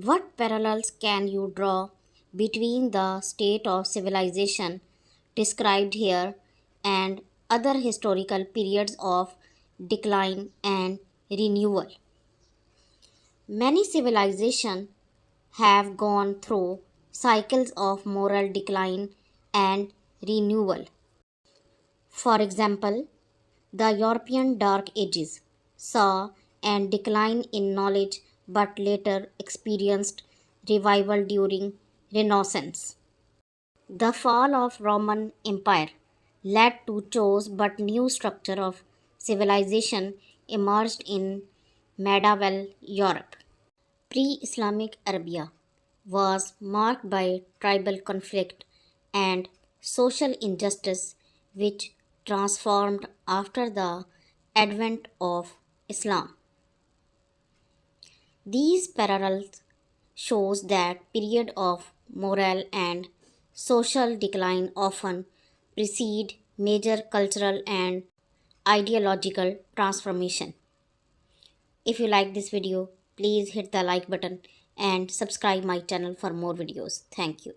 What parallels can you draw between the state of civilization described here and other historical periods of decline and renewal? Many civilizations have gone through cycles of moral decline and renewal. For example, the European Dark Ages saw an decline in knowledge but later experienced revival during Renaissance. The fall of Roman Empire led to chaos but new structure of civilization emerged in medieval Europe. Pre-Islamic Arabia was marked by tribal conflict and social injustice which transformed after the advent of Islam. These parallels shows that period of moral and social decline often precede major cultural and ideological transformation. If you like this video, please hit the like button and subscribe my channel for more videos. Thank you.